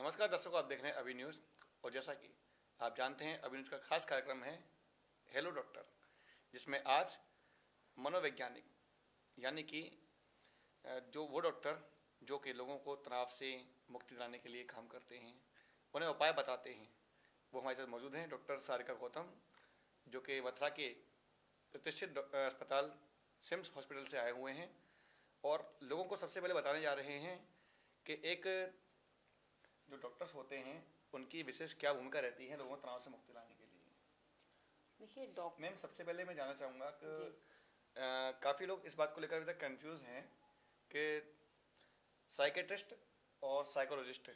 नमस्कार दर्शकों, आप देख रहे हैं अभी न्यूज़। और जैसा कि आप जानते हैं, अभी न्यूज़ का खास कार्यक्रम है हेलो डॉक्टर, जिसमें आज मनोवैज्ञानिक यानी कि जो वो डॉक्टर जो कि लोगों को तनाव से मुक्ति दिलाने के लिए काम करते हैं, उन्हें उपाय बताते हैं, वो हमारे साथ मौजूद हैं। डॉक्टर सारिका गौतम, जो कि मथुरा के प्रतिष्ठित अस्पताल सिम्स हॉस्पिटल से आए हुए हैं और लोगों को सबसे पहले बताने जा रहे हैं कि एक जो डॉक्टर्स होते हैं उनकी विशेष क्या भूमिका रहती है लोगों को तनाव से मुक्ति लाने के लिए। देखिए डॉक्टर मैम, सबसे पहले मैं जानना चाहूँगा कि काफ़ी लोग इस बात को लेकर अभी तक कंफ्यूज हैं कि साइकेट्रिस्ट और साइकोलॉजिस्ट,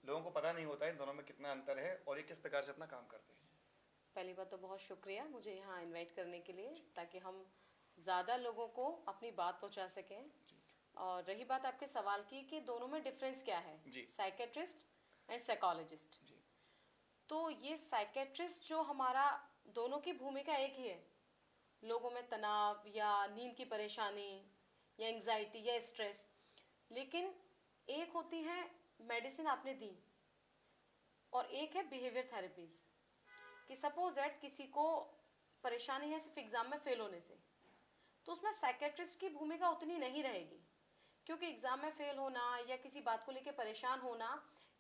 लोगों को पता नहीं होता है इन दोनों में कितना अंतर है और ये किस प्रकार से अपना काम करते हैं। पहली बात तो बहुत शुक्रिया मुझे यहाँ इनवाइट करने के लिए, ताकि हम ज़्यादा लोगों को अपनी बात पहुँचा सकें। और रही बात आपके सवाल की कि दोनों में डिफरेंस क्या है, साइकेट्रिस्ट एंड साइकोलॉजिस्ट। तो ये साइकेट्रिस्ट जो हमारा, दोनों की भूमिका एक ही है। लोगों में तनाव या नींद की परेशानी या एंग्जाइटी या स्ट्रेस, लेकिन एक होती है मेडिसिन आपने दी और एक है बिहेवियर थेरेपीज। कि सपोज दैट किसी को परेशानी है सिर्फ एग्जाम में फेल होने से, तो उसमें साइकेट्रिस्ट की भूमिका उतनी नहीं रहेगी, क्योंकि एग्जाम में फेल होना या किसी बात को लेकर परेशान होना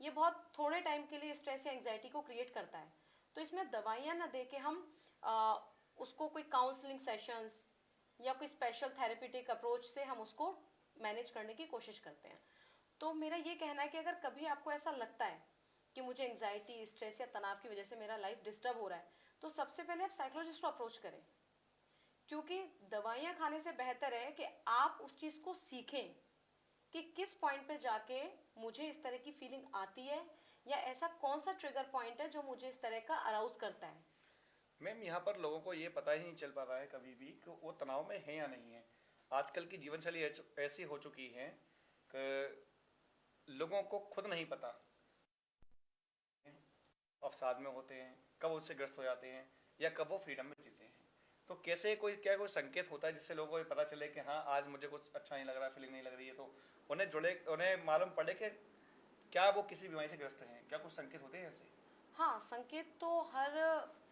ये बहुत थोड़े टाइम के लिए स्ट्रेस या एंग्जाइटी को क्रिएट करता है। तो इसमें दवाइयाँ ना दे के हम उसको कोई काउंसलिंग सेशंस या कोई स्पेशल थेरेपेटिक अप्रोच से हम उसको मैनेज करने की कोशिश करते हैं। तो मेरा ये कहना है कि अगर कभी आपको ऐसा लगता है कि मुझे एंग्जाइटी, स्ट्रेस या तनाव की वजह से मेरा लाइफ डिस्टर्ब हो रहा है, तो सबसे पहले आप साइकोलॉजिस्ट को अप्रोच करें, क्योंकि दवाइयाँ खाने से बेहतर है कि आप उस चीज़ को सीखें कि किस पॉइंट पे जाके मुझे इस तरह की फीलिंग आती है, या ऐसा कौन सा ट्रिगर पॉइंट है जो मुझे इस तरह का अराउज करता है। मैम, यहाँ पर लोगों को ये पता ही नहीं चल पा रहा है कभी भी कि वो तनाव में है या नहीं है। आजकल की जीवन शैली ऐसी हो चुकी है कि लोगों को खुद नहीं पता अवसाद में होते हैं, कब उससे ग्रस्त हो जाते हैं या कब वो फ्रीडम में जीते हैं। तो कैसे कोई संकेत होता है जिससे लोगों को ये पता चले कि हाँ, आज मुझे कुछ अच्छा नहीं लग रहा, फीलिंग नहीं लग रही है, तो उन्हें मालूम पड़े कि क्या वो किसी बीमारी से ग्रस्त हैं। क्या कुछ संकेत होते हैं ऐसे? हाँ, संकेत तो हर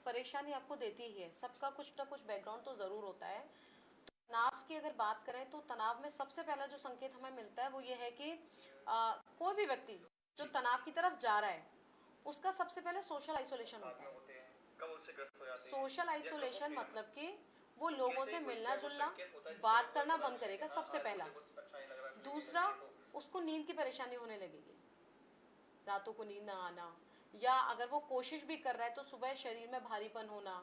परेशानी आपको देती ही है, सबका कुछ ना कुछ बैकग्राउंड तो ज़रूर होता है। तो तनाव की अगर बात करें तो तनाव में सबसे पहला जो संकेत हमें मिलता है वो ये है कि कोई भी व्यक्ति जो तनाव की तरफ जा रहा है उसका सबसे पहले सोशल आइसोलेशन होता है। सोशल आइसोलेशन मतलब कि वो लोगों से मिलना जुलना, बात करना बंद करेगा सबसे पहला। दूसरा, उसको नींद की परेशानी होने लगेगी, रातों को नींद ना आना, या अगर वो कोशिश भी कर रहा है तो सुबह शरीर में भारीपन होना,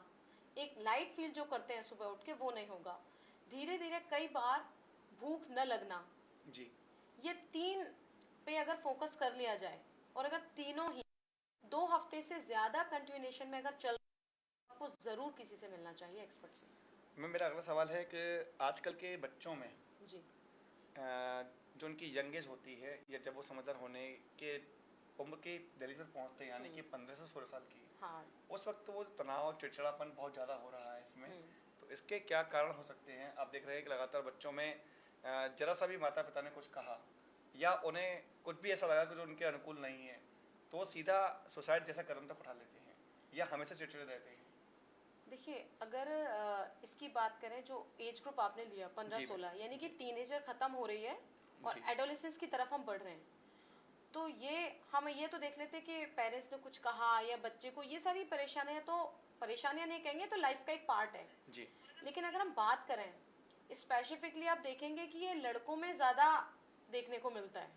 एक लाइट फील जो करते हैं सुबह उठ के वो नहीं होगा। धीरे धीरे कई बार भूख न लगना जी। ये 3 पे अगर फोकस कर लिया जाए, और अगर तीनों ही 2 हफ्ते से ज़्यादा कंटिन्यूएशन में अगर चल, आपको ज़रूर किसी से मिलना चाहिए, एक्सपर्ट से। मेरा अगला सवाल है कि आजकल के बच्चों में जी, जो उनकी यंग एज होती है या जब वो समझदार होने के उम्र की दहलीज पर पहुंचते हैं, यानी कि 15 से 16 साल की, हाँ, उस वक्त वो तनाव और चिड़चिड़ापन बहुत ज़्यादा हो रहा है इसमें। तो इसके क्या कारण हो सकते हैं? आप देख रहे हैं कि लगातार बच्चों में जरा सा भी माता पिता ने कुछ कहा या उन्हें कुछ भी ऐसा लगा कि जो उनके अनुकूल नहीं है, तो वो सीधा सुसाइड जैसा कदम तक उठा लेते हैं या हमेशा चिड़चिड़े रहते हैं। देखिए अगर इसकी बात करें, जो एज ग्रुप आपने लिया 15-16, यानी कि टीनेजर खत्म हो रही है और एडोलेसेंस की तरफ हम बढ़ रहे हैं, तो ये हम ये तो देख लेते कि पेरेंट्स ने कुछ कहा या बच्चे को, ये सारी परेशानियां, तो परेशानियां नहीं कहेंगे तो लाइफ का एक पार्ट है जी। लेकिन अगर हम बात करें स्पेसिफिकली, आप देखेंगे कि ये लड़कों में ज़्यादा देखने को मिलता है।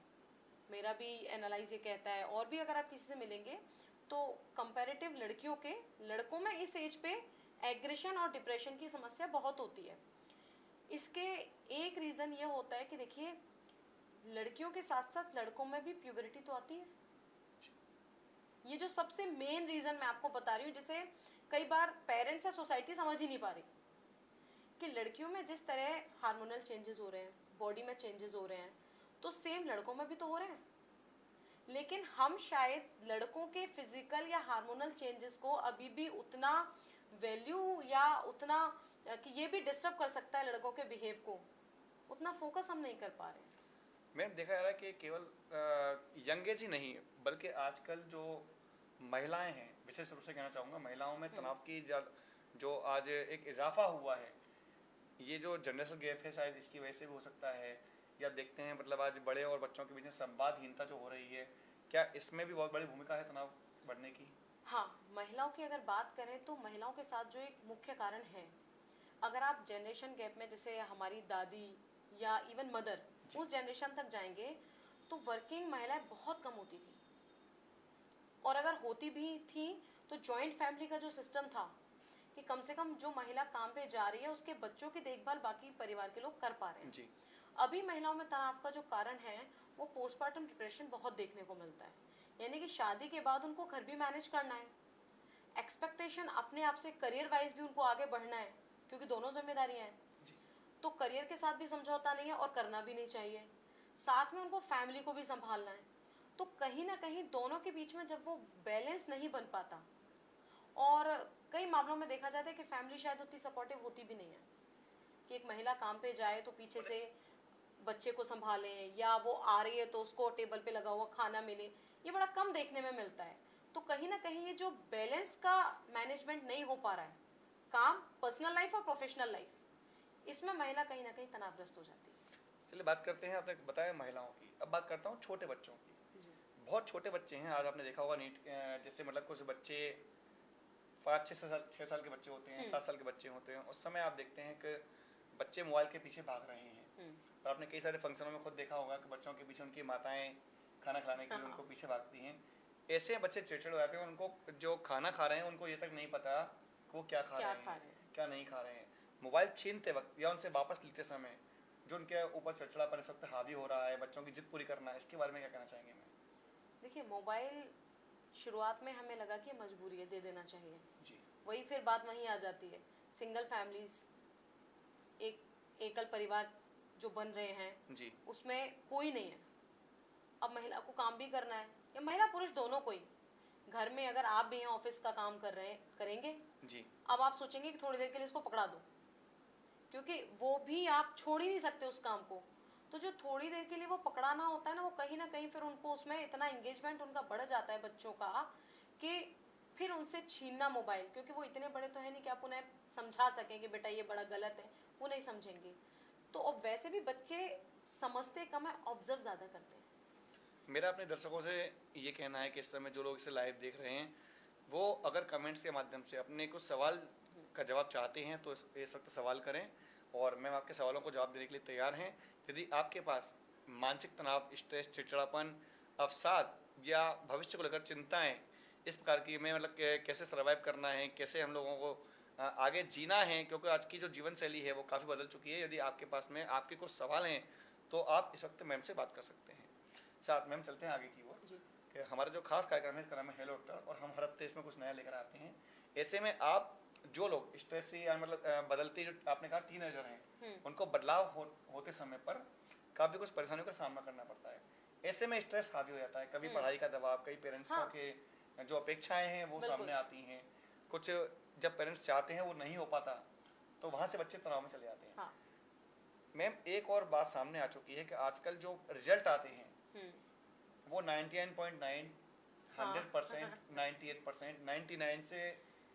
मेरा भी एनालाइज ये कहता है, और भी अगर आप किसी से मिलेंगे तो कंपैरेटिव लड़कों में इस एज पे एग्रेशन और डिप्रेशन की समस्या बहुत होती है। इसके एक रीज़न ये होता है कि देखिए, लड़कियों के साथ साथ लड़कों में भी प्यूबरिटी तो आती है। ये जो सबसे मेन रीज़न मैं आपको बता रही हूँ, जिसे कई बार पेरेंट्स या सोसाइटी समझ ही नहीं पा रही, कि लड़कियों में जिस तरह हार्मोनल चेंजेस हो रहे हैं, बॉडी में चेंजेस हो रहे हैं, तो सेम लड़कों में भी तो हो रहे हैं। लेकिन हम शायद लड़कों के फिजिकल या हार्मोनल चेंजेस को अभी भी उतना वैल्यू या उतना कि ये भी डिस्टर्ब कर सकता है लड़कों के बिहेव को, उतना फोकस हम नहीं कर पा रहे हैं। मैम देखा जा रहा है कि केवल यंग एज ही नहीं बल्कि आजकल जो महिलाएं हैं, विशेष रूप से कहना चाहूँगा महिलाओं में तनाव की जो आज एक इजाफा हुआ है, ये जो जनरेशन गैप है शायद इसकी वजह से भी हो सकता है, या देखते हैं मतलब आज बड़े और बच्चों के बीच में संवादहीनता जो हो रही है, क्या इसमें भी बहुत बड़ी भूमिका है तनाव बढ़ने की? हाँ, महिलाओं की अगर बात करें तो महिलाओं के साथ जो एक मुख्य कारण है, अगर आप जनरेशन गैप में जैसे हमारी दादी या इवन मदर उस जनरेशन तक जाएंगे तो वर्किंग महिलाएं बहुत कम होती थी, और अगर होती भी थी तो जॉइंट फैमिली का जो सिस्टम था कि कम से कम जो महिला काम पे जा रही है उसके बच्चों की देखभाल बाकी परिवार के लोग कर पा रहे हैं जी। अभी महिलाओं में तनाव का जो कारण है वो पोस्टमार्टम डिप्रेशन बहुत देखने को मिलता है, यानी कि शादी के बाद उनको घर भी मैनेज करना है, एक्सपेक्टेशन अपने आप से करियर वाइज भी उनको आगे बढ़ना है क्योंकि दोनों जिम्मेदारियां हैं, तो करियर के साथ भी समझौता नहीं है और करना भी नहीं चाहिए, साथ में उनको फैमिली को भी संभालना है, तो कहीं ना कहीं दोनों के बीच में जब वो बैलेंस नहीं बन पाता, और कई मामलों में देखा जाता है कि फैमिली शायद उतनी सपोर्टिव होती भी नहीं है कि एक महिला काम पे जाए तो पीछे से बच्चे को संभालें, या वो आ रही है तो उसको टेबल पे लगा हुआ खाना मिले, ये बड़ा कम देखने में मिलता है। तो कहीं ना कहीं ये जो बैलेंस का मैनेजमेंट नहीं हो पा रहा है, काम, पर्सनल लाइफ और प्रोफेशनल लाइफ, इसमें महिला कहीं ना कहीं तनावग्रस्त हो जाती है। चलिए बात करते हैं, आपने बताया महिलाओं की, अब बात करता हूँ छोटे बच्चों की। बहुत छोटे बच्चे हैं, आज आपने देखा होगा नीट जैसे मतलब कुछ बच्चे 5-6 साल के बच्चे होते हैं, 7 साल के बच्चे होते हैं, उस समय आप देखते हैं कि बच्चे मोबाइल के पीछे भाग रहे हैं। और आपने कई सारे फंक्शनों में खुद देखा होगा कि बच्चों के पीछे उनकी माताएं खाना खिलाने के लिए उनको पीछे भागती हैं। ऐसे बच्चे चिड़चिड़ हो जाते हैं, उनको जो खाना खा रहे हैं उनको ये तक नहीं पता कि वो क्या खा रहे हैं, क्या नहीं खा रहे हैं। मोबाइल छीनते वक्त या उनसे वापस लेते समय जो उनके ऊपर चिड़चिड़ापन इस वक्त हावी हो रहा है, बच्चों की जिद पूरी करना है, इसके बारे में क्या कहना चाहेंगे मैं? देखिए, मोबाइल शुरुआत में हमें लगा कि मजबूरी है, दे देना चाहिए जी। वही फिर बात वहीं आ जाती है, सिंगल फैमिलीज, एक एकल परिवार जो बन रहे हैं जी। उसमें कोई नहीं है, अब महिला को काम भी करना है, या महिला पुरुष दोनों को ही, घर में अगर आप भी हैं ऑफिस का काम कर रहे हैं करेंगे जी। अब आप सोचेंगे कि थोड़ी देर के लिए इसको पकड़ा दो, क्योंकि वो भी आप छोड़ ही नहीं सकते उस काम को, तो जो थोड़ी देर के लिए वो पकड़ाना होता है ना, वो कहीं ना कहीं फिर उनको उसमें इतना एंगेजमेंट उनका बढ़ जाता है बच्चों का कि फिर उनसे छीनना मोबाइल, क्योंकि वो इतने बड़े तो है नहीं कि आप उन्हें समझा सकें कि बेटा ये बड़ा गलत है, वो नहीं समझेंगे। तो अब वैसे भी बच्चे समझते कम है, ऑब्जर्व ज़्यादा करते हैं। मेरा अपने दर्शकों से ये कहना है कि इस समय जो लोग इसे लाइव देख रहे हैं वो अगर कमेंट्स के माध्यम से अपने कुछ सवाल का जवाब चाहते हैं तो इस वक्त सवाल करें, और मैं आपके सवालों को जवाब देने के लिए तैयार हैं। यदि आपके पास मानसिक तनाव, स्ट्रेस, चिड़चिड़ापन, अवसाद या भविष्य को लेकर चिंताएं इस प्रकार की, मैं मतलब कैसे सर्वाइव करना है, कैसे हम लोगों को आगे जीना है, क्योंकि आज की जो जीवन शैली है वो काफ़ी बदल चुकी है। यदि आपके पास में आपके कुछ सवाल हैं तो आप इस वक्त मैम से बात कर सकते हैं। साथ मैम चलते हैं आगे की ओर कि हमारा जो खास कार्यक्रम है इसका नाम है हेलो डॉक्टर, और हम हर हफ्ते इसमें कुछ नया लेकर आते हैं। ऐसे में आप जो लोग स्ट्रेस से या मतलब बदलती, जो आपने कहा टीनेजर हैं, उनको बदलाव होते समय पर काफ़ी कुछ परेशानियों का सामना करना पड़ता है। ऐसे में स्ट्रेस हावी हो जाता है, कभी पढ़ाई का दबाव, कई पेरेंट्स के जो अपेक्षाएं हैं वो सामने आती हैं, कुछ जब पेरेंट्स चाहते हैं वो नहीं हो पाता, तो वहाँ से बच्चे तनाव में चले जाते हैं। मैम एक और बात सामने आ चुकी है कि आजकल जो रिजल्ट आते हैं वो 99.9, 100%, 98%, 99 से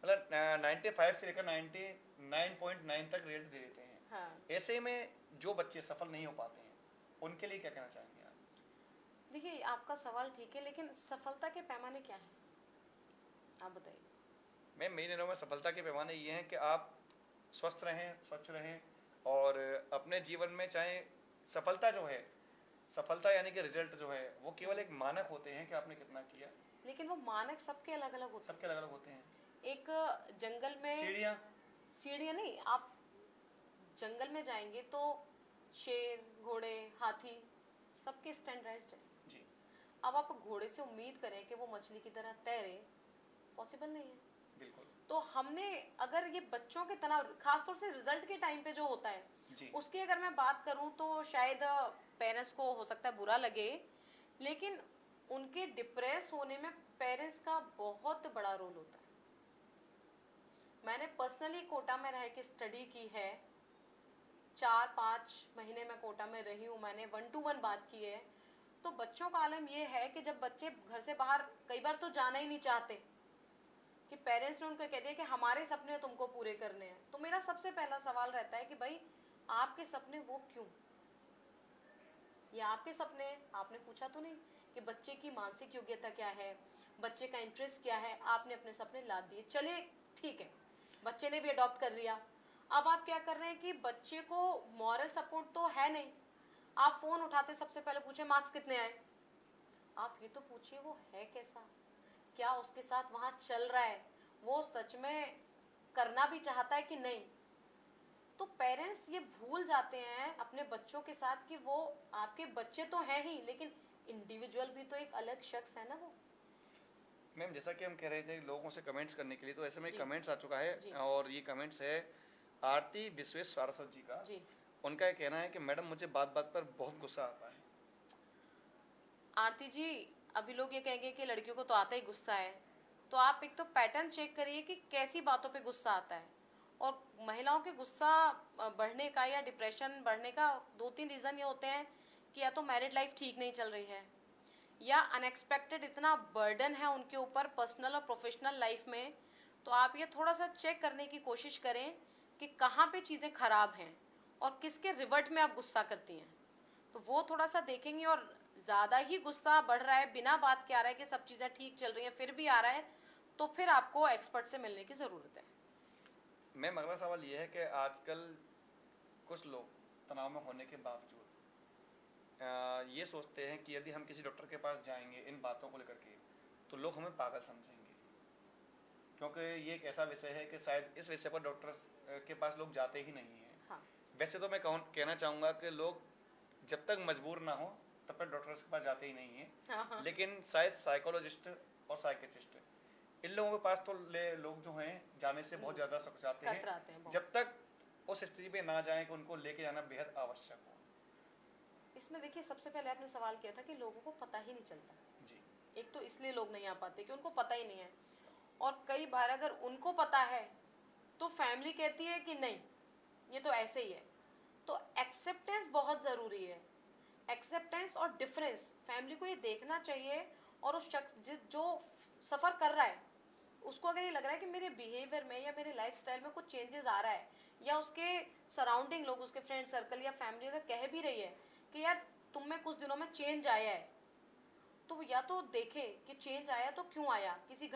मतलब 95 से लेकर 99.9 तक रिजल्ट दे देते हैं। ऐसे में जो बच्चे सफल नहीं हो पाते हैं उनके लिए क्या कहना चाहेंगे आप? देखिए, आपका सवाल ठीक है, लेकिन सफलता के पैमाने क्या है, आप बताइए। मैम मेरे नज़रों में सफलता के पैमाने ये हैं कि आप स्वस्थ रहें, स्वच्छ रहें, और अपने जीवन में चाहे सफलता जो है, सफलता यानी कि रिजल्ट जो है वो केवल एक मानक होते हैं कि आपने कितना किया, लेकिन वो मानक सबके अलग अलग होते हैं। सबके अलग अलग होते हैं। एक जंगल में सीढ़ियाँ नहीं, आप जंगल में जाएंगे तो शेर, घोड़े, हाथी सबके स्टैंडर्डाइज्ड है जी। अब आप घोड़े से उम्मीद करें कि वो मछली की तरह तैरे, पॉसिबल नहीं है। बिल्कुल। तो हमने अगर ये बच्चों के तनाव, खासतौर से रिजल्ट के टाइम पे जो होता है जी। उसकी अगर मैं बात करूं तो शायद पेरेंट्स को हो सकता है बुरा लगे, लेकिन उनके डिप्रेस होने में पेरेंट्स का बहुत बड़ा रोल होता है। मैंने पर्सनली कोटा में रह के स्टडी की है 4-5 महीने मैं कोटा में रही हूँ, मैंने 1-to-1 बात की है, तो बच्चों का आलम ये है कि जब बच्चे घर से बाहर कई बार तो जाना ही नहीं चाहते, कि पेरेंट्स ने उनको कह दिया कि हमारे सपने तुमको पूरे करने हैं, तो मेरा सबसे पहला सवाल रहता है कि भाई आपके सपने वो क्यों? ये आपके सपने हैं, आपने पूछा तो नहीं कि बच्चे की मानसिक योग्यता क्या है, बच्चे का इंटरेस्ट क्या है, आपने अपने सपने लाद दिए, चलिए ठीक है, बच्चे ने भी अडॉप्ट कर लिया। अब आप क्या कर रहे हैं कि बच्चे को मॉरल सपोर्ट तो है नहीं, आप फोन उठाते सबसे पहले पूछे मार्क्स कितने आए। आप ये तो पूछिए वो है कैसा, क्या उसके साथ वहां चल रहा है, वो सच में करना भी चाहता है कि नहीं। तो पेरेंट्स ये भूल जाते हैं अपने बच्चों के साथ कि वो आपके बच्चे तो हैं ही, लेकिन इंडिविजुअल भी तो एक अलग शख्स है ना वो। मैम जैसा कि हम कह रहे थे लोगों से कमेंट्स करने के लिए, तो ऐसे में जी। कमेंट्स आ चुका है, और ये कमेंट्स है आरती विश्वेश सारस्वत जी का। जी। उनका ये कहना है कि मैडम मुझे बात बात पर बहुत गुस्सा आता है। आरती जी, अभी लोग ये कहेंगे कि लड़कियों को तो आता ही गुस्सा है, तो आप एक तो पैटर्न चेक करिए कि कैसी बातों पे गुस्सा आता है। और महिलाओं के गुस्सा बढ़ने का या डिप्रेशन बढ़ने का 2-3 रीज़न ये होते हैं कि या तो मैरिड लाइफ ठीक नहीं चल रही है, या अनएक्सपेक्टेड इतना बर्डन है उनके ऊपर पर्सनल और प्रोफेशनल लाइफ में। तो आप ये थोड़ा सा चेक करने की कोशिश करें कि कहाँ पे चीज़ें खराब हैं और किसके रिवर्ट में आप गुस्सा करती हैं, तो वो थोड़ा सा देखेंगे। और ज़्यादा ही गुस्सा बढ़ रहा है, बिना बात के आ रहा है कि सब चीज़ें ठीक चल रही हैं फिर भी आ रहा है, तो फिर आपको एक्सपर्ट से मिलने की ज़रूरत है। मैम अगला सवाल ये है कि आजकल कुछ लोग तनाव में होने के बावजूद ये सोचते हैं कि यदि हम किसी डॉक्टर के पास जाएंगे इन बातों को लेकर के तो लोग हमें पागल समझेंगे, क्योंकि ये एक ऐसा विषय है कि शायद इस विषय पर डॉक्टर्स के पास लोग जाते ही नहीं हैं। हाँ। वैसे तो मैं कहना चाहूँगा कि लोग जब तक मजबूर ना हो तब तक डॉक्टर्स के पास जाते ही नहीं हैं। हाँ। लेकिन शायद साइकोलॉजिस्ट और साइकेट्रिस्ट इन लोगों के पास तो लोग जो हैं जाने से बहुत ज़्यादा सकुचाते हैं, जब तक उस स्थिति पे ना जाएं कि उनको लेके जाना बेहद आवश्यक हो। इसमें देखिए सबसे पहले आपने सवाल किया था कि लोगों को पता ही नहीं चलता जी। एक तो इसलिए लोग नहीं आ पाते कि उनको पता ही नहीं है, और कई बार अगर उनको पता है तो फैमिली कहती है कि नहीं ये तो ऐसे ही है। तो एक्सेप्टेंस बहुत ज़रूरी है, एक्सेप्टेंस और डिफरेंस फैमिली को ये देखना चाहिए। और उस शख्स जो सफ़र कर रहा है उसको अगर ये लग रहा है कि मेरे बिहेवियर में या मेरे लाइफस्टाइल में कुछ चेंजेस आ रहा है, या उसके सराउंडिंग लोग, उसके फ्रेंड सर्कल या फैमिली अगर कह भी रही है कि यार तुम में कुछ दिनों में चेंज आया है, तो या तो देखे कि चेंज आया तो क्यों आया, किसी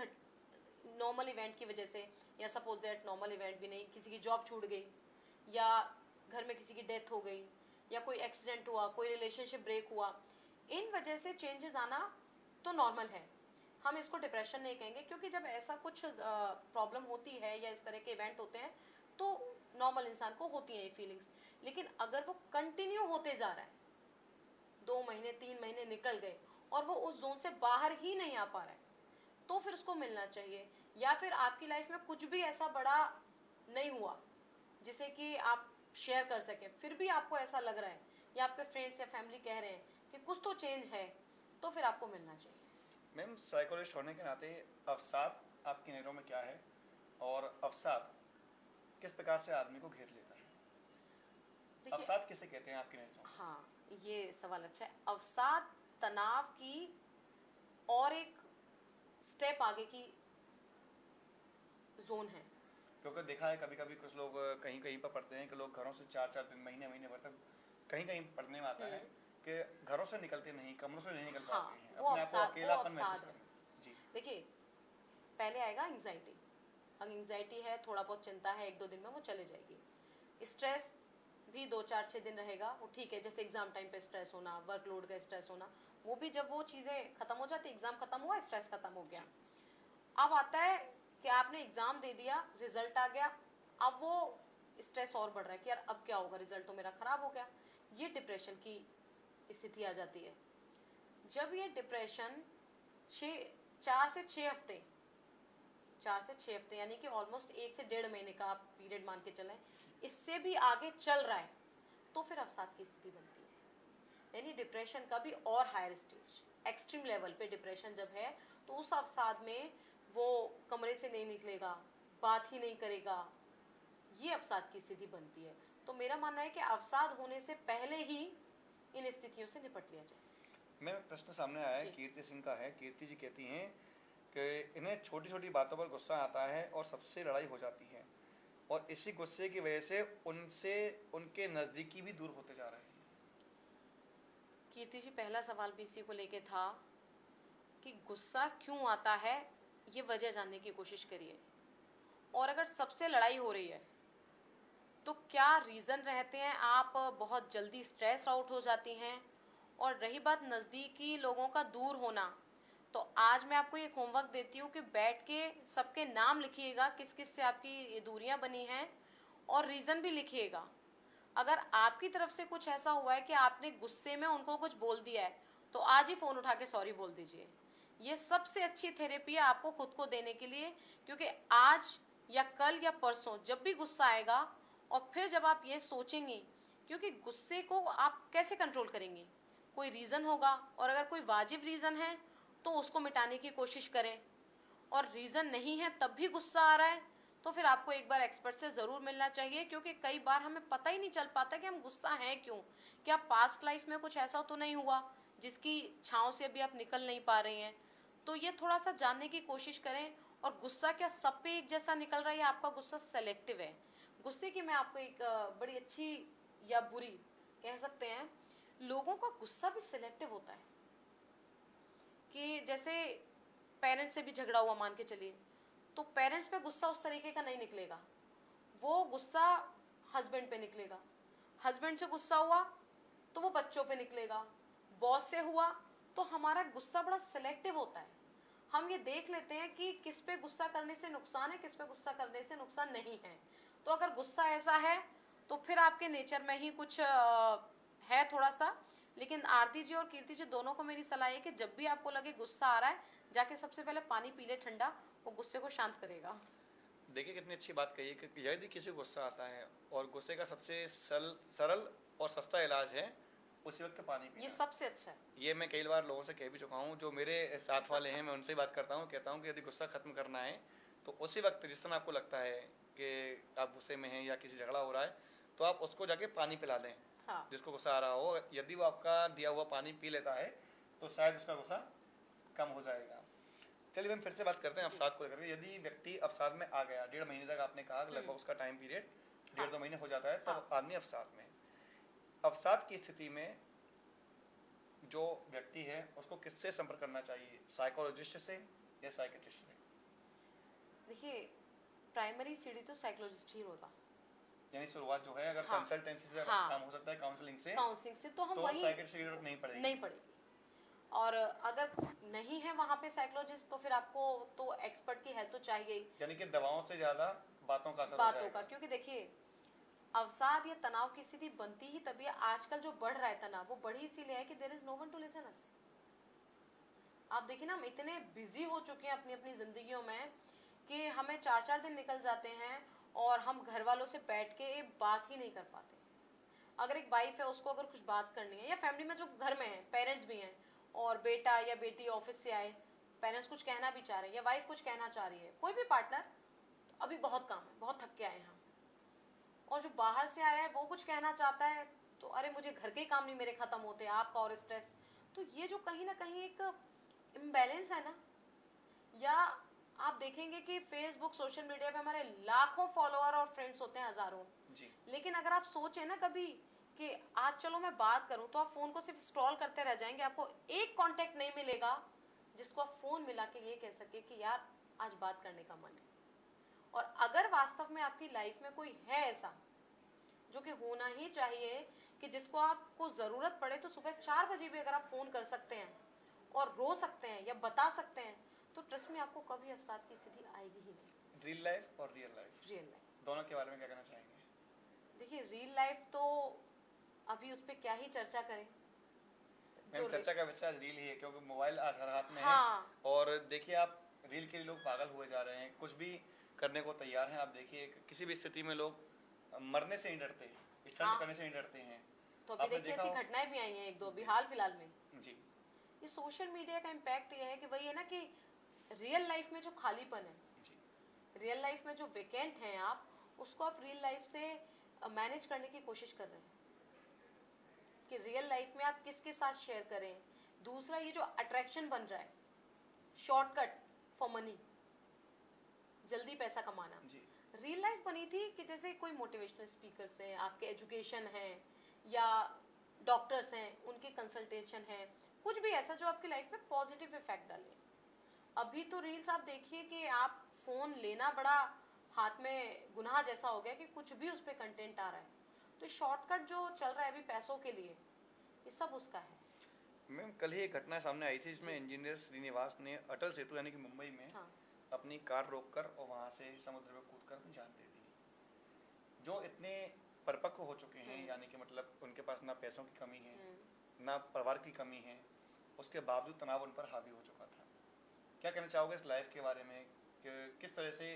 नॉर्मल इवेंट की वजह से, या सपोज दैट नॉर्मल इवेंट भी नहीं, किसी की जॉब छूट गई, या घर में किसी की डेथ हो गई, या कोई एक्सीडेंट हुआ, कोई रिलेशनशिप ब्रेक हुआ, इन वजह से चेंजेस आना तो नॉर्मल है। हम इसको डिप्रेशन नहीं कहेंगे, क्योंकि जब ऐसा कुछ प्रॉब्लम होती है या इस तरह के इवेंट होते हैं तो नॉर्मल इंसान को होती है ये फीलिंग्स। लेकिन अगर वो कंटिन्यू होते जा रहा है, 2 महीने 3 महीने निकल गए और वो उस जोन से बाहर ही नहीं आ पा रहा है, तो फिर उसको मिलना चाहिए। या फिर आपकी लाइफ में कुछ भी ऐसा बड़ा नहीं हुआ जिसे कि आप शेयर कर सकें, फिर भी आपको ऐसा लग रहा है या आपके फ्रेंड्स या फैमिली कह रहे हैं कि कुछ तो चेंज है, तो फिर आपको मिलना चाहिए। मैम साइकोलॉजिस्ट होने के नाते अवसाद आपकी नज़रों में क्या है, और अवसाद किस प्रकार से आदमी को घेर लेता है? अवसाद किसे कहते हैं आपकी नज़रों में? हाँ, ये सवाल अच्छा है। अवसाद तनाव की और एक स्टेप आगे की जोन है, क्योंकि देखा है कभी कभी कुछ लोग कहीं कहीं पर पढ़ते हैं कि लोग घरों से 4-4 दिन महीने महीने भर तक कहीं कहीं पढ़ने में आता है कि घरों से निकलते नहीं, कमरों से नहीं निकल पाते हैं, अपने आप को अकेलापन महसूस करते हैं। जी। देखिए पहले आएगा एंग्जाइटी, अगर एंग्जाइटी है, थोड़ा बहुत चिंता है, 1-2 दिन में वो चले जाएगी। स्ट्रेस भी 2-4-6 दिन रहेगा, वो ठीक है, जैसे एग्जाम टाइम पे स्ट्रेस होना, वर्कलोड का स्ट्रेस होना, वो भी जब वो चीज़ें खत्म हो जाती, एग्जाम खत्म हुआ, स्ट्रेस खत्म हो गया। अब आता है कि आपने एग्जाम दे दिया, रिजल्ट आ गया, अब वो स्ट्रेस और बढ़ रहा है कि यार अब क्या होगा, रिजल्ट तो मेरा खराब हो गया। ये डिप्रेशन की स्थिति आ जाती है। जब ये डिप्रेशन 4 से 6 हफ्ते, 4 से 6 हफ्ते यानी कि ऑलमोस्ट 1 से 1.5 महीने का आप पीरियड मान के चलें, इससे भी आगे चल रहा है, तो फिर अवसाद की स्थिति बनती है। यानी डिप्रेशन का भी और हायर स्टेज, एक्सट्रीम लेवल पे डिप्रेशन जब है, तो उस अवसाद में वो कमरे से नहीं निकलेगा, बात ही नहीं करेगा, ये अवसाद की स्थिति बनती है। तो मेरा मानना है कि अवसाद होने से पहले ही इन स्थितियों से निपट लिया जाए। मैं प्रश्न सामने आया है, जी। कीर्ति सिंह का है। कीर्ति जी कहती हैं कि इन्हें छोटी छोटी बातों पर गुस्सा आता है और सबसे लड़ाई हो जाती है, और इसी गुस्से की वजह से उनसे उनके नज़दीकी भी दूर होते जा रहे हैं। कीर्ति जी, पहला सवाल भी इसी को लेके था कि गुस्सा क्यों आता है, ये वजह जानने की कोशिश करिए। और अगर सबसे लड़ाई हो रही है तो क्या रीज़न रहते हैं, आप बहुत जल्दी स्ट्रेस आउट हो जाती हैं। और रही बात नज़दीकी लोगों का दूर होना, तो आज मैं आपको एक होमवर्क देती हूँ कि बैठ के सबके नाम लिखिएगा, किस किस से आपकी ये दूरियां बनी हैं, और रीज़न भी लिखिएगा। अगर आपकी तरफ से कुछ ऐसा हुआ है कि आपने गुस्से में उनको कुछ बोल दिया है, तो आज ही फ़ोन उठा के सॉरी बोल दीजिए। ये सबसे अच्छी थेरेपी है आपको खुद को देने के लिए, क्योंकि आज या कल या परसों जब भी गुस्सा आएगा, और फिर जब आप ये सोचेंगे, क्योंकि गुस्से को आप कैसे कंट्रोल करेंगे, कोई रीज़न होगा, और अगर कोई वाजिब रीज़न है तो उसको मिटाने की कोशिश करें, और रीज़न नहीं है तब भी गुस्सा आ रहा है, तो फिर आपको एक बार एक्सपर्ट से ज़रूर मिलना चाहिए, क्योंकि कई बार हमें पता ही नहीं चल पाता कि हम गुस्सा हैं क्यों। क्या पास्ट लाइफ में कुछ ऐसा तो नहीं हुआ जिसकी छाँव से अभी आप निकल नहीं पा रही हैं। तो ये थोड़ा सा जानने की कोशिश करें। और गुस्सा क्या सब पे एक जैसा निकल रहा है, या आपका गुस्सा सेलेक्टिव है। गुस्से की मैं आपको एक बड़ी अच्छी या बुरी कह सकते हैं, लोगों का गुस्सा भी सिलेक्टिव होता है। कि जैसे पेरेंट्स से भी झगड़ा हुआ मान के चलिए, तो पेरेंट्स पे गुस्सा उस तरीके का नहीं निकलेगा, वो गुस्सा हस्बैंड पे निकलेगा। हस्बैंड से गुस्सा हुआ तो वो बच्चों पे निकलेगा। बॉस से हुआ तो हमारा गुस्सा बड़ा सिलेक्टिव होता है। हम ये देख लेते हैं कि किस पे गुस्सा करने से नुकसान है, किस पे गुस्सा करने से नुकसान नहीं है। तो अगर गुस्सा ऐसा है तो फिर आपके नेचर में ही कुछ है थोड़ा सा। लेकिन आरती जी और कीर्ति जी दोनों को मेरी सलाह है कि जब भी आपको लगे गुस्सा आ रहा है, जाके सबसे पहले पानी पी ले ठंडा, वो गुस्से को शांत करेगा। देखिए कितनी अच्छी बात कही है कि यदि किसी को गुस्सा आता है और गुस्से का सबसे सरल और सस्ता इलाज है उसी वक्त पानी पीना। ये सबसे अच्छा है। ये मैं कई बार लोगों से कह भी चुका हूँ, जो मेरे साथ वाले हैं, मैं उनसे ही बात करता हूँ, कहता हूँ कि यदि गुस्सा खत्म करना है तो उसी वक्त जिस समय आपको लगता है कि आप गुस्से में हैं या किसी झगड़ा हो रहा है, तो आप उसको जाके पानी पिला दें। हाँ। जिसको गुस्सा आ रहा हो, यदि वो आपका दिया हुआ पानी पी लेता है तो शायद उसका गुस्सा कम हो जाएगा। चलिए हम फिर से बात करते हैं अवसाद को लेकर। यदि व्यक्ति अवसाद में आ गया, 1.5 महीने तक आपने कहा लगभग उसका टाइम पीरियड 1.5-2 महीने हो जाता है, तब आदमी अवसाद में। अवसाद की स्थिति में जो व्यक्ति है उसको किससे संपर्क करना चाहिए, साइकोलॉजिस्ट से या साइकेट्रिस्ट से? देखिए, प्राइमरी सीढ़ी तो साइकोलॉजिस्ट ही होगा। यानी शुरुआत जो है अगर कंसल्टेंसी से काम हो सकता है, काउंसलिंग से, तो हम वही साइकेट्रिस्ट की जरूरत नहीं पड़ेगी। और अगर नहीं है वहाँ पे साइकोलॉजिस्ट, तो फिर आपको तो एक्सपर्ट की हेल्प तो चाहिए ही। यानी कि दवाओं से ज्यादा बातों का असर बातों का, क्योंकि देखिए अवसाद या तनाव की स्थिति बनती ही तभी है। आजकल जो बढ़ रहा है तनाव, वो बढ़ी इसीलिए है कि there is no one to listen us. आप देखिए ना, हम इतने बिजी हो चुके हैं अपनी अपनी जिंदगियों में कि हमें 4-4 दिन निकल जाते हैं और हम घर वालों से बैठ के बात ही नहीं कर पाते। अगर एक वाइफ है, उसको अगर कुछ बात करनी है, या फैमिली में जो घर में है, पेरेंट्स भी हैं और बेटा या बेटी ऑफिस से आए, पेरेंट्स कुछ कहना भी चाह रहे हैं या वाइफ कुछ कहना चाह रही है, कोई भी पार्टनर, तो अभी बहुत काम है, बहुत थक के आए हैं हम। और जो बाहर से आया है वो कुछ कहना चाहता है, तो अरे मुझे घर के ही काम नहीं मेरे खत्म होते, आपका और स्ट्रेस। तो ये जो कहीं ना कहीं एक इम्बैलेंस है ना, या आप देखेंगे कि फेसबुक, सोशल मीडिया पे हमारे लाखों फॉलोअर और फ्रेंड्स होते हैं, हजारों जी। लेकिन अगर आप सोचें ना कभी कि आज चलो मैं बात करूं, तो आप फोन को सिर्फ स्क्रॉल करते रह जाएंगे। आपको एक कांटेक्ट नहीं मिलेगा जिसको आप फोन मिला के ये कह सके कि यार आज बात करने का मन है। और अगर वास्तव में आपकी लाइफ में कोई है ऐसा, जो कि होना ही चाहिए, कि जिसको आपको जरूरत पड़े तो सुबह 4 बजे भी अगर आप फोन कर सकते हैं और रो सकते हैं या बता सकते हैं, तो ट्रस्ट में आपको कभी अवसाद की स्थिति आएगी ही नहीं। रियल लाइफ और रियल लाइफ दोनों के बारे में क्या कहना चाहेंगे? देखिए, रियल लाइफ तो अभी उस पर क्या ही चर्चा करें। चर्चा का विषय रील ही है, क्योंकि मोबाइल आज हर हाथ में है। और देखिए आप, रील के लिए लोग पागल हुए जा रहे हैं, कुछ भी करने को तैयार हैं। आप देखिए किसी भी स्थिति में लोग मरने से नहीं डरते, स्टंट करने से नहीं डरते हैं। तो अभी देखिए ऐसी घटनाएं भी आई हैं एक दो भी हाल फिलहाल में जी। ये सोशल मीडिया का इम्पैक्ट ये है कि वही है ना, कि रियल लाइफ में जो खालीपन है, रियल लाइफ में जो वेकेंट हैं आप, उसको आप रियल लाइफ से मैनेज करने की कोशिश कर रहे हैं कि रियल लाइफ में आप किसके साथ शेयर करें। दूसरा, ये जो अट्रैक्शन बन रहा है, शॉर्टकट फॉर मनी, जल्दी पैसा कमाना। रियल लाइफ बनी थी कि जैसे कोई मोटिवेशनल स्पीकर्स हैं, आपके एजुकेशन हैं, या डॉक्टर्स हैं, उनकी कंसल्टेशन है, कुछ भी ऐसा जो आपकी लाइफ में पॉजिटिव इफेक्ट डाले। अभी तो रील्स आप देखिए कि आप फोन लेना बड़ा हाथ में गुनाह जैसा हो गया कि कुछ भी उस पर कंटेंट आ रहा है। तो शॉर्टकट जो चल रहा है अभी पैसों के लिए, ये सब उसका है। मैम, कल ही एक घटना सामने आई थी जिसमें इंजीनियर श्रीनिवास ने अटल सेतु यानी कि मुंबई में अपनी कार रोककर और वहां से समुद्र में कूदकर जान दे दी। जो इतने परिपक्व हो चुके हैं, यानी कि मतलब उनके पास ना पैसों की कमी है, ना परिवार की कमी है, उसके बावजूद तनाव उन पर हावी हो चुका था। क्या कहना चाहोगे इस लाइफ के बारे में कि किस तरह से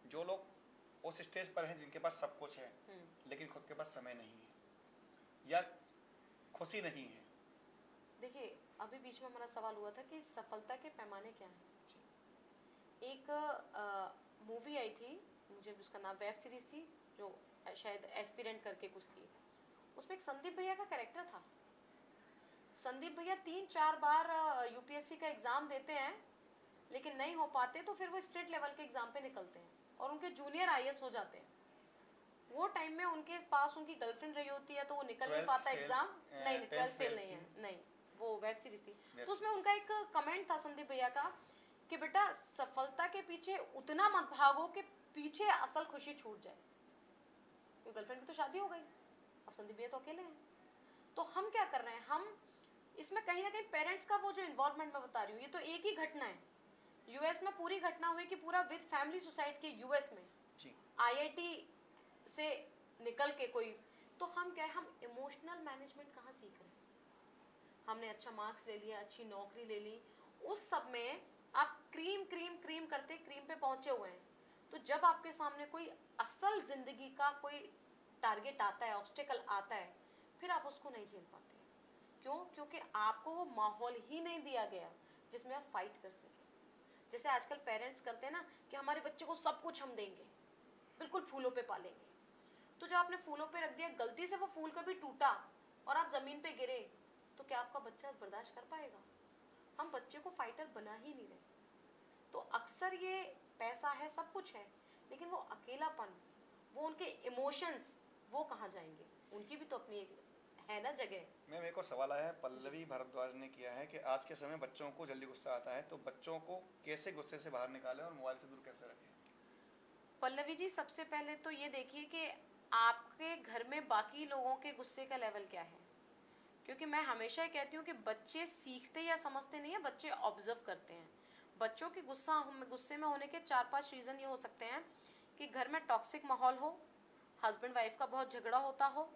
जो लोग उस स्टेज पर हैं जिनके पास सब कुछ है लेकिन खुद के पास समय नहीं है या खुशी नहीं है? देखिए, अभी बीच में हमारा सवाल हुआ था कि सफलता के पैमाने क्या हैं। एक मूवी आई थी, मुझे उसका नाम, वेब सीरीज थी जो शायद एस्पिरेंट करके कुछ थी, उसमें एक संदीप भैया का कैरेक्टर था। संदीप भैया 3-4 बार यूपीएससी का एग्जाम देते हैं लेकिन नहीं हो पाते, तो फिर वो स्टेट लेवल के एग्जाम पे निकलते हैं और उनके जूनियर आईएएस हो जाते हैं। वो टाइम में उनके पास उनकी गर्लफ्रेंड रही होती है तो वो निकल नहीं पाता एग्जाम। नहीं, 12th फेल नहीं है, नहीं, वो वेब सीरीज थी। तो उसमें उनका एक कमेंट था संदीप भैया का कि बेटा, सफलता के पीछे उतना मत भागो कि पीछे असल खुशी छूट जाए। गर्लफ्रेंड की तो शादी हो गई, अब संदीप भैया तो अकेले हैं। तो हम क्या कर रहे हैं, हम इसमें कहीं ना कहीं पेरेंट्स का वो जो इन्वॉल्वमेंट मैं बता रही हूँ, ये तो एक ही घटना है। यूएस में पूरी घटना हुई कि पूरा विद फैमिली सुसाइड के यूएस में आईआईटी से निकल के कोई, तो हम क्या है, हम इमोशनल मैनेजमेंट कहाँ सीख रहे हैं? हमने अच्छा मार्क्स ले लिया, अच्छी नौकरी ले ली, उस सब में आप क्रीम क्रीम क्रीम करते क्रीम पे पहुंचे हुए हैं। तो जब आपके सामने कोई असल जिंदगी का कोई टारगेट आता है, ऑब्स्टेकल आता है, फिर आप उसको नहीं झेल पाते। क्यों? क्योंकि आपको वो माहौल ही नहीं दिया गया जिसमें आप फाइट कर सके। जैसे आजकल पेरेंट्स करते हैं ना कि हमारे बच्चे को सब कुछ हम देंगे, बिल्कुल फूलों पे पालेंगे। तो जब आपने फूलों पे रख दिया, गलती से वो फूल कभी टूटा और आप जमीन पे गिरे, तो क्या आपका बच्चा बर्दाश्त कर पाएगा? हम बच्चे को फाइटर बना ही नहीं रहे। तो अक्सर ये पैसा है, सब कुछ है, लेकिन वो अकेलापन, वो उनके इमोशंस, वो कहाँ जाएंगे? उनकी भी तो अपनी एक है ना जगह। मैम, एक और सवाल आया है, पल्लवी भारद्वाज ने किया है कि आज के समय बच्चों को जल्दी गुस्सा आता है, तो बच्चों को कैसे गुस्से से बाहर निकालें और मोबाइल से दूर कैसे रखें? पल्लवी जी, सबसे पहले तो ये देखिए कि आपके घर में बाकी लोगों के गुस्से का लेवल क्या है। क्योंकि मैं हमेशा ये कहती हूँ कि बच्चे सीखते या समझते नहीं है, बच्चे ऑब्जर्व करते हैं। बच्चों की गुस्से में होने के 4-5 रीज़न ये हो सकते हैं कि घर में टॉक्सिक माहौल हो, हस्बैंड वाइफ का बहुत झगड़ा होता हो,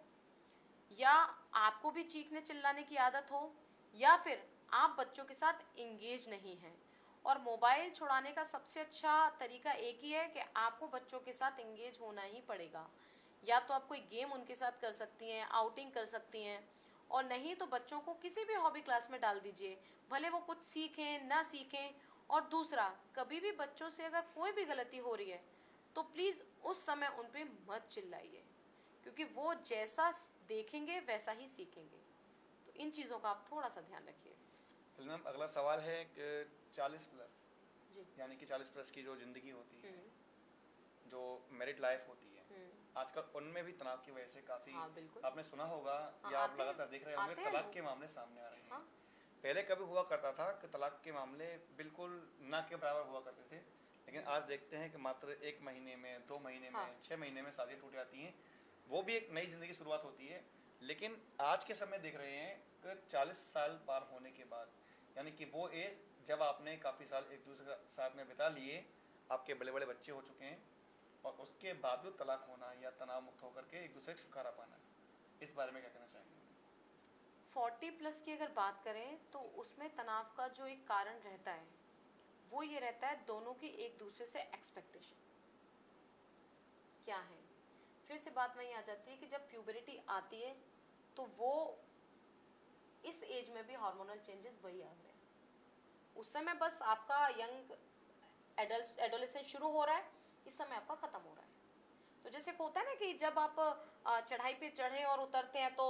या आपको भी चीखने चिल्लाने की आदत हो, या फिर आप बच्चों के साथ इंगेज नहीं हैं। और मोबाइल छुड़ाने का सबसे अच्छा तरीका एक ही है कि आपको बच्चों के साथ इंगेज होना ही पड़ेगा। या तो आप कोई गेम उनके साथ कर सकती हैं, आउटिंग कर सकती हैं, और नहीं तो बच्चों को किसी भी हॉबी क्लास में डाल दीजिए, भले वो कुछ सीखें ना सीखें। और दूसरा, कभी भी बच्चों से अगर कोई भी गलती हो रही है तो प्लीज़ उस समय उन पे मत चिल्लाइए, क्योंकि वो जैसा देखेंगे वैसा ही सीखेंगे। तो इन चीज़ों का आप थोड़ा सा ध्यान रखिए। मैम, अगला सवाल है कि 40+ जी, यानी कि 40+ की जो ज़िंदगी होती है, जो मैरिड लाइफ होती है, आजकल उनमें भी तनाव की वजह से काफ़ी, आपने सुना होगा या आप लगातार देख रहे होंगे, तलाक के मामले सामने आ रहे हैं। पहले कभी हुआ करता था कि तलाक के मामले बिल्कुल ना के बराबर हुआ करते थे, लेकिन आज देखते हैं कि मात्र 1 महीने में, 2 महीने में, 6 महीने में शादियाँ टूट जाती हैं। वो भी एक नई ज़िंदगी की शुरुआत होती है। लेकिन आज के समय देख रहे हैं कि 40 साल पार होने के बाद, यानी कि वो एज जब आपने काफ़ी साल एक दूसरे के साथ में बिता लिए, आपके बड़े बड़े बच्चे हो चुके हैं, और उसके बावजूद तलाक होना या तनाव मुक्त होकर के एक दूसरे से छुटकारा पाना, इस बारे में क्या कहना चाहेंगे? 40+ की अगर बात करें तो उसमें तनाव का जो एक कारण रहता है वो ये रहता है, दोनों की एक दूसरे से एक्सपेक्टेशन क्या है। फिर से बात वहीं आ जाती है कि जब प्यूबरिटी आती है तो वो इस एज में भी हार्मोनल चेंजेस वही आ रहे हैं। उस समय बस आपका यंग एडोलेसेंस शुरू हो रहा है, इस समय आपका ख़त्म हो रहा है। तो जैसे होता है ना कि जब आप चढ़ाई पे चढ़े और उतरते हैं तो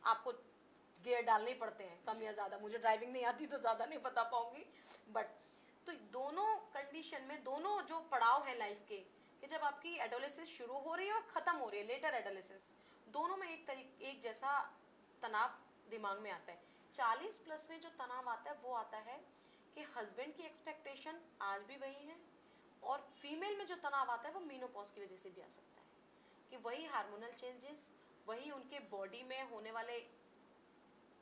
आपको गियर डालने ही पड़ते हैं, कम या ज़्यादा। मुझे ड्राइविंग नहीं आती तो ज़्यादा नहीं बता पाऊंगी, बट तो दोनों कंडीशन में, दोनों जो पड़ाव है लाइफ के, कि जब आपकी एडोलेसेंस शुरू हो रही है और ख़त्म हो रही है, लेटर एडोलेसेंस, दोनों में एक जैसा तनाव दिमाग में आता है। 40 प्लस में जो तनाव आता है वो आता है कि हस्बैंड की एक्सपेक्टेशन आज भी वही है, और फीमेल में जो तनाव आता है वो मीनोपॉज की वजह से भी आ सकता है कि वही हार्मोनल चेंजेस, वही उनके बॉडी में होने वाले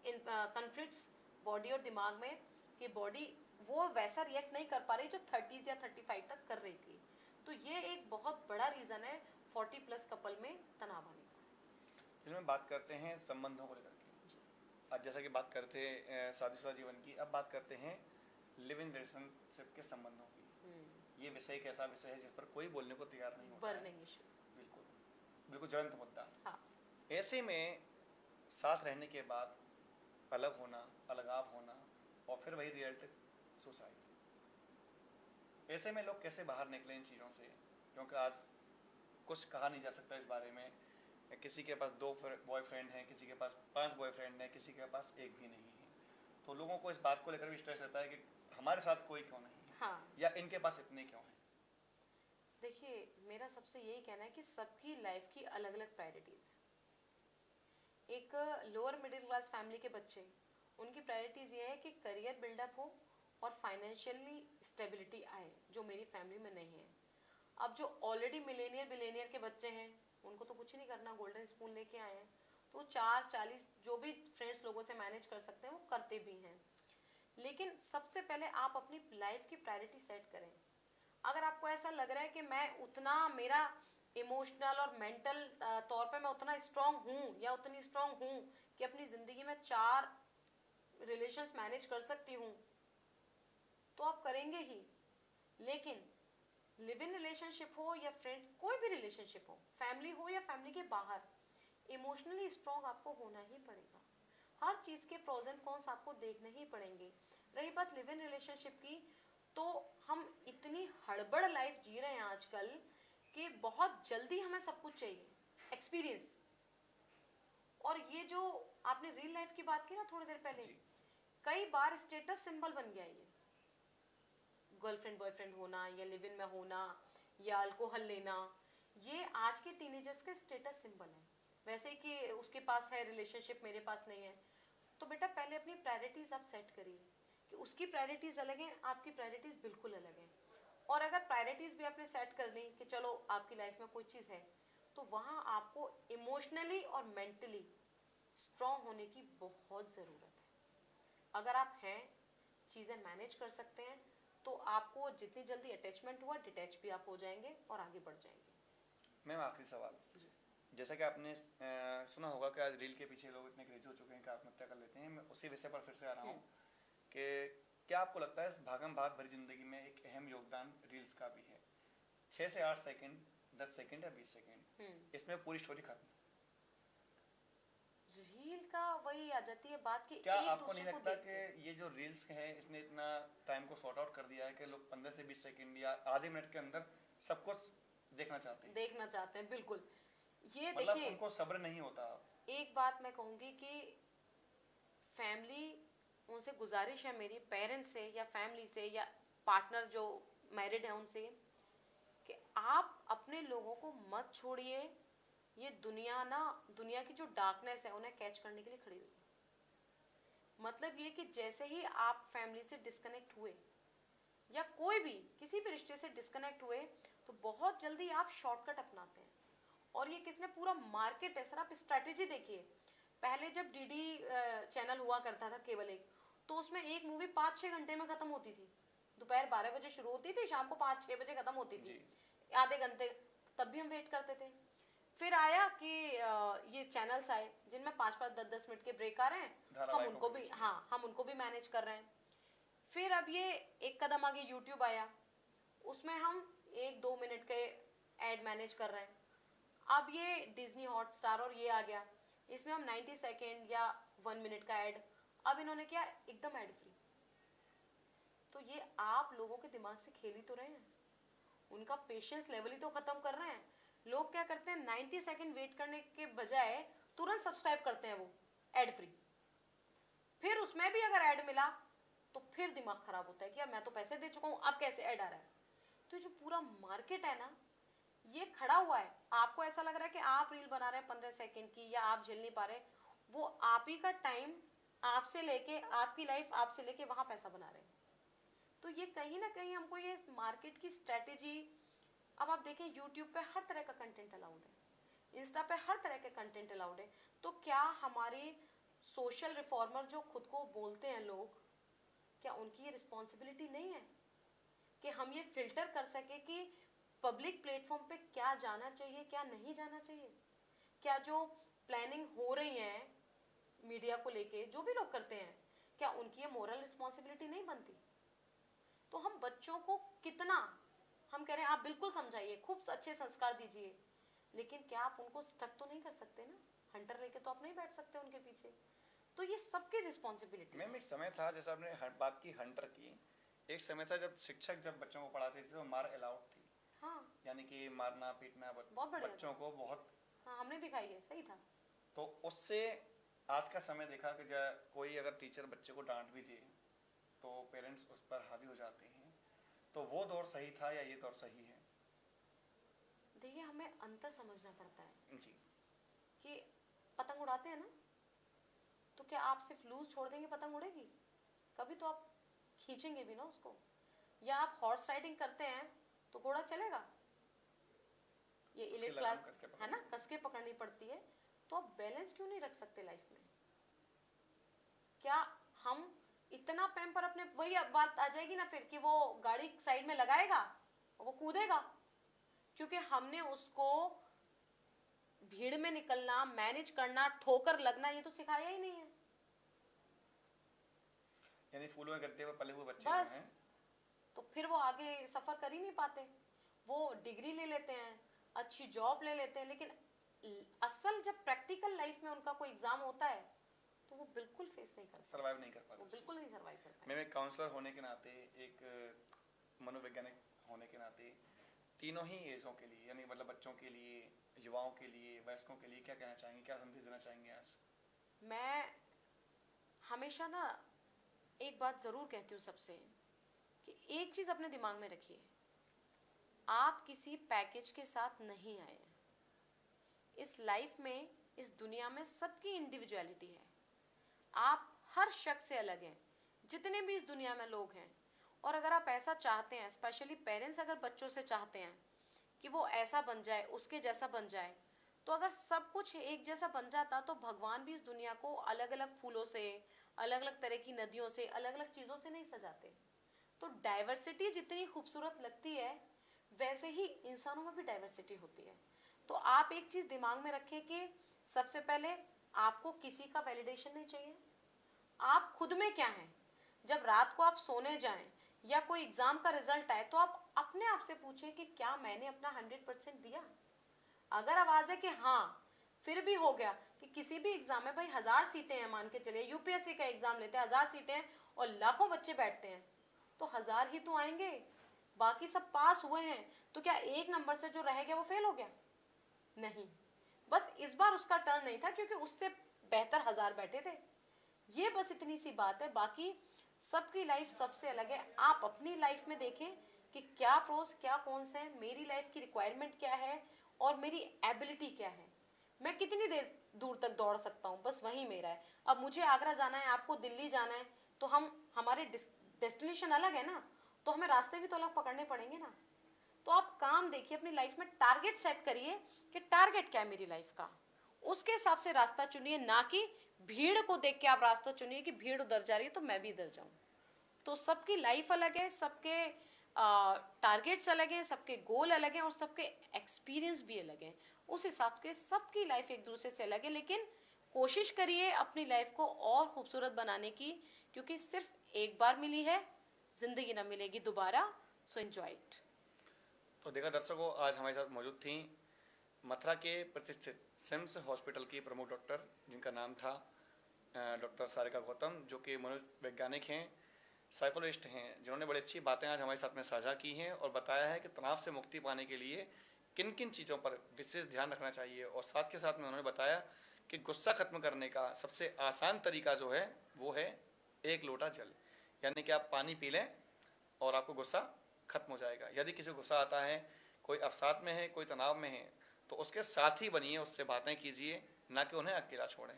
कन्फ्लिक्ट्स बॉडी और दिमाग में, कि बॉडी वो वैसा रिएक्ट नहीं कर पा रही जो 30s या 35 तक कर रही थी। तो ये एक बहुत बड़ा रीज़न है 40 प्लस कपल में तनाव आने का। जिसमें बात करते हैं संबंधों को लेकर के, आज जैसा कि बात करते हैं शादीशुदा जीवन की, अब बात करते हैं लिव इन रिलेशनशिप के संबंधों की। ये विषय एक ऐसा विषय है जिस पर कोई बोलने को तैयार नहीं होता है। बिल्कुल बिल्कुल ज्वलंत मुद्दा। हाँ। ऐसे में साथ रहने के बाद अलग होना, अलगाव होना, और फिर वही रिजल्ट सुसाइड। ऐसे में लोग कैसे बाहर निकले इन चीज़ों से, क्योंकि आज कुछ कहा नहीं जा सकता इस बारे में। किसी के पास 2 बॉयफ्रेंड हैं, किसी के पास 5 बॉयफ्रेंड हैं, किसी के पास एक भी नहीं है। तो लोगों को इस बात को लेकर भी स्ट्रेस रहता है कि हमारे साथ कोई क्यों नहीं है। हाँ। या इनके पास इतने क्यों हैं। देखिए, मेरा सबसे यही कहना है कि सबकी लाइफ की अलग अलग प्रायोरिटीज़ हैं। एक लोअर मिडिल क्लास फैमिली के बच्चे, उनकी प्रायोरिटीज़ ये है कि करियर बिल्डअप हो और फाइनेंशियली स्टेबिलिटी आए, जो मेरी फैमिली में नहीं है। अब जो ऑलरेडी बिलेनियर के बच्चे हैं, उनको तो कुछ नहीं करना, गोल्डन स्पून लेके आए हैं, तो 40 जो भी फ्रेंड्स लोगों से मैनेज कर सकते हैं वो करते भी हैं। लेकिन सबसे पहले आप अपनी लाइफ की प्रायोरिटी सेट करें। अगर आपको ऐसा लग रहा है कि मैं उतना, मेरा इमोशनल और मेंटल तौर पे मैं उतना स्ट्रांग हूँ या उतनी स्ट्रांग हूँ कि अपनी ज़िंदगी में 4 रिलेशंस मैनेज कर सकती हूँ, तो आप करेंगे ही। लेकिन लिव इन रिलेशनशिप हो या फ्रेंड, कोई भी रिलेशनशिप हो, फैमिली हो या फैमिली के बाहर, इमोशनली स्ट्रांग आपको होना ही पड़ेगा। हर चीज़ के प्रोज एंड कॉन्स आपको देखने ही पड़ेंगे। रही बात लिव इन रिलेशनशिप की, तो हम इतनी हड़बड़ लाइफ जी रहे हैं आजकल कि बहुत जल्दी हमें सब कुछ चाहिए, एक्सपीरियंस। और ये जो आपने रियल लाइफ की बात की ना थोड़ी देर पहले, कई बार स्टेटस सिंबल बन गया ये, गर्लफ्रेंड बॉयफ्रेंड होना या लिव इन में होना या अल्कोहल लेना, ये आज के टीनेजर्स के स्टेटस सिंबल है। वैसे ही कि उसके पास है रिलेशनशिप, मेरे पास नहीं है। तो बेटा पहले अपनी प्रायोरिटीज आप सेट करिए कि उसकी प्रायोरिटीज अलग हैं, आपकी प्रायोरिटीज बिल्कुल अलग हैं। और अगर प्रायोरिटीज भी आपने सेट कर ली कि चलो आपकी लाइफ में कोई चीज़ है, तो वहाँ आपको इमोशनली और मेंटली स्ट्रांग होने की बहुत ज़रूरत है। अगर आप हैं, चीज़ें मैनेज कर सकते हैं, तो आपको जितनी जल्दी अटैचमेंट हुआ, डिटैच भी आप हो जाएंगे और आगे बढ़ जाएंगे। मैम आखिरी सवाल, जैसा कि आपने सुना होगा कि आज रील के पीछे लोग इतने क्रेजी हो चुके हैं कि आत्महत्या कर लेते हैं। मैं उसी विषय पर फिर से आ रहा हूँ कि क्या आपको लगता है इस भागम भाग भरी जिंदगी में एक अहम योगदान रील्स का भी है? 6 से 8 सेकंड, 10 सेकंड या 20 सेकंड, इसमें पूरी स्टोरी खत्म। रील का वही आ जाती है बात कि क्या आपको नहीं लगता कि ये जो रील्स है इसने इतना टाइम को सॉर्ट आउट कर दिया है कि लोग 15 से 20 सेकंड या आधे मिनट के अंदर सब कुछ देखना चाहते हैं? बिल्कुल। ये मतलब देखिए, उनको सब्र नहीं होता। एक बात मैं कहूँगी कि फैमिली, उनसे गुजारिश है मेरी, पेरेंट्स से या फैमिली से या पार्टनर जो मैरिड है उनसे, कि आप अपने लोगों को मत छोड़िए। ये दुनिया की जो डार्कनेस है उन्हें कैच करने के लिए खड़ी हुई है। मतलब ये कि जैसे ही आप फैमिली से डिस्कनेक्ट हुए या कोई भी किसी भी रिश्ते से डिस्कनेक्ट हुए, तो बहुत जल्दी आप शॉर्टकट अपनाते हैं। और ये किसने पूरा मार्केट है। सर आप स्ट्रैटेजी देखिए, पहले जब डीडी चैनल हुआ करता था केवल एक, तो उसमें एक मूवी 5-6 घंटे में खत्म होती थी। दोपहर 12 बजे शुरू होती थी, शाम को 5-6 बजे खत्म होती थी, आधे घंटे, तब भी हम वेट करते थे। फिर आया कि ये चैनल्स आए जिनमें 5-5, 10-10 मिनट के ब्रेक आ रहे हैं, हम उनको भी मैनेज कर रहे हैं। फिर अब ये एक कदम आगे यूट्यूब आया, उसमें हम 1-2 मिनट के एड मैनेज कर रहे हैं। अब ये डिज्नी हॉटस्टार और ये आ गया, इसमें हम 90 सेकेंड या 1 मिनट का ऐड, अब इन्होंने किया एकदम ऐड फ्री। तो ये आप लोगों के दिमाग से खेल ही तो रहे हैं, उनका पेशेंस लेवल ही तो खत्म कर रहे हैं। लोग क्या करते हैं 90 सेकंड वेट करने के बजाय तुरंत सब्सक्राइब करते हैं, वो एड फ्री। फिर उसमें भी अगर ऐड मिला तो फिर दिमाग खराब होता है कि यार मैं तो पैसे दे चुका हूं, अब कैसे ऐड आ रहा है। तो जो पूरा मार्केट है ना, ये खड़ा हुआ है। आपको ऐसा लग रहा है कि आप रील बना रहे हैं 15 सेकंड की, या आप झेल नहीं पा रहे, वो आप ही का टाइम आपसे लेके, आपकी लाइफ आपसे लेके वहां पैसा बना रहे हैं। तो ये कहीं ना कहीं हमको ये मार्केट की स्ट्रेटेजी, अब आप देखें यूट्यूब पे हर तरह का कंटेंट अलाउड है, इंस्टा पे हर तरह के कंटेंट अलाउड है। तो क्या हमारे सोशल रिफॉर्मर जो खुद को बोलते हैं लोग, क्या उनकी ये रिस्पॉन्सिबिलिटी नहीं है कि हम ये फिल्टर कर सके कि पब्लिक प्लेटफॉर्म पे क्या जाना चाहिए, क्या नहीं जाना चाहिए? क्या जो प्लानिंग हो रही है मीडिया को लेके, जो भी लोग करते हैं, क्या उनकी ये मोरल रिस्पॉन्सिबिलिटी नहीं बनती? तो हम बच्चों को कितना, हम कह रहे हैं आप बिल्कुल समझाइए, खूब अच्छे संस्कार दीजिए, लेकिन क्या आप उनको स्टक तो नहीं कर सकते ना? हंटर लेके तो आप नहीं बैठ सकते उनके पीछे। तो ये सबकी रिस्पॉन्सिबिलिटी। मैम एक समय था, जैसे आपने बात की हंटर की, एक समय था जब शिक्षक जब बच्चों को पढ़ाते थे तो मार अलाउड थी। हाँ, यानी कि मारना पीटना बहुत बच्चों को बहुत, हाँ हमने भी खाई है, सही था। तो उससे आज का समय देखा कि कोई अगर टीचर बच्चे को डांट भी दे तो पेरेंट्स उस पर हावी हो जाते हैं। तो वो दौर सही था या ये दौर सही है? देखिए हमें अंतर समझना पड़ता है जी। कि पतंग उड़ाते हैं ना, तो क्या आप सिर्फ लूज छोड़ देंगे पतंग उड़ेगी? कभी तो आप खींचेंगे भी ना उसको। या आप हॉर्स राइडिंग करते हैं तो घोड़ा चलेगा? ये इलिट क्लास है ना, कस के पकड़नी पड़ती है। तो आप बैलेंस क्यों नहीं रख सकते लाइफ में? क्या हम इतना पैम्पर अपने, वही बात आ जाएगी ना फिर कि वो गाड़ी साइड में लगाएगा और वो कूदेगा, क्योंकि हमने उसको भीड़ में निकलना, मैनेज करना, ठोकर लगना, ये तो सिखाया ही नहीं है। यानी फूलों के गद्दे पर पले हुए बच्चे बस, हैं, तो फिर वो आगे सफर कर ही नहीं पाते। वो डिग्री ले लेते हैं, अच्छी जॉब ले लेते हैं, लेकिन असल जब प्रैक्टिकल लाइफ में उनका कोई एग्जाम होता है तो वो बिल्कुल फेस नहीं करते, सर्वाइव नहीं कर पाते, वो बिल्कुल नहीं सर्वाइव करते। मैं एक काउंसलर होने के नाते, एक मनोवैज्ञानिक होने के नाते, तीनों ही एजों के लिए, यानी मतलब बच्चों के लिए, युवाओं के लिए, वयस्कों के लिए क्या कहना चाहेंगे, क्या संदेश देना चाहेंगे आज? मैं हमेशा ना एक बात जरूर कहती हूँ सबसे, कि एक चीज अपने दिमाग में रखिए, आप किसी पैकेज के साथ नहीं आए हैं। इस लाइफ में, इस दुनिया में सबकी इंडिविजुअलिटी है। आप हर शख्स से अलग हैं, जितने भी इस दुनिया में लोग हैं। और अगर आप ऐसा चाहते हैं, स्पेशली पेरेंट्स अगर बच्चों से चाहते हैं कि वो ऐसा बन जाए, उसके जैसा बन जाए, तो अगर सब कुछ एक जैसा बन जाता तो भगवान भी इस दुनिया को अलग अलग फूलों से, अलग अलग तरह की नदियों से, अलग अलग चीज़ों से नहीं सजाते। तो डाइवर्सिटी जितनी खूबसूरत लगती है, वैसे ही इंसानों में भी डाइवर्सिटी होती है। तो आप एक चीज़ दिमाग में रखें कि सबसे पहले आपको किसी का वैलिडेशन नहीं चाहिए। आप खुद में क्या हैं? जब रात को आप सोने जाएं या कोई एग्जाम का रिजल्ट आए, तो आप अपने आप से पूछें कि क्या मैंने अपना 100% दिया। अगर आवाज है कि हाँ, फिर भी हो गया कि किसी भी एग्जाम में भाई 1000 सीटें हैं, मान के चलिए यूपीएससी का एग्जाम लेते हैं, 1000 सीटें हैं और लाखों बच्चे बैठते हैं, तो 1000 ही तो आएंगे, बाकी सब पास हुए हैं। तो क्या एक नंबर से जो रह गया वो फेल हो गया? नहीं, बस इस बार उसका टर्न नहीं था क्योंकि उससे बेहतर 1000 बैठे थे। ये बस इतनी सी बात है। बाकी सबकी लाइफ सबसे अलग है। आप अपनी लाइफ में देखें कि क्या प्रोस, क्या कॉन्स हैं, मेरी लाइफ की रिक्वायरमेंट क्या है और मेरी एबिलिटी क्या है, मैं कितनी देर दूर तक दौड़ सकता हूँ, बस वही मेरा है। अब मुझे आगरा जाना है, आपको दिल्ली जाना है, तो हमारे डेस्टिनेशन अलग है ना, तो हमें रास्ते भी तो अलग पकड़ने पड़ेंगे ना। तो आप काम देखिए, अपनी लाइफ में टारगेट सेट करिए कि टारगेट क्या है मेरी लाइफ का, उसके हिसाब से रास्ता चुनिए, ना कि भीड़ को देख के आप रास्ता चुनिए कि भीड़ उधर जा रही है तो मैं भी इधर जाऊं। तो सबकी लाइफ अलग है, सबके टारगेट्स अलग हैं, सबके गोल अलग हैं और सबके एक्सपीरियंस भी अलग हैं। उस हिसाब से सबकी लाइफ एक दूसरे से अलग है, लेकिन कोशिश करिए अपनी लाइफ को और खूबसूरत बनाने की, क्योंकि सिर्फ एक बार मिली है, जिंदगी ना मिलेगी दोबारा। So enjoy it. तो देखा दर्शकों, आज हमारे साथ मौजूद थी मथुरा के प्रतिष्ठित सिम्स हॉस्पिटल की प्रमुख डॉक्टर, जिनका नाम था डॉक्टर सारिका गौतम, जो कि मनोवैज्ञानिक हैं, साइकोलॉजिस्ट हैं, जिन्होंने बड़ी अच्छी बातें आज हमारे साथ में साझा की हैं और बताया है कि तनाव से मुक्ति पाने के लिए किन किन चीज़ों पर विशेष ध्यान रखना चाहिए, और साथ के साथ में उन्होंने बताया कि गुस्सा खत्म करने का सबसे आसान तरीका जो है वो है 1 लोटा जल, यानी कि आप पानी पी लें और आपको गुस्सा खत्म हो जाएगा। यदि किसी को गुस्सा आता है, कोई अवसाद में है, कोई तनाव में है, तो उसके साथ ही बनिए, उससे बातें कीजिए, ना कि उन्हें अकेला छोड़ें।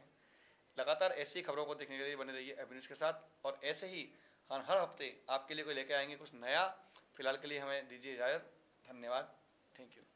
लगातार ऐसी खबरों को देखने के लिए बने रहिए एबी न्यूज़ के साथ, और ऐसे ही हर हफ्ते आपके लिए कोई लेकर आएंगे कुछ नया। फिलहाल के लिए हमें दीजिए इजाज़त। धन्यवाद। Thank you.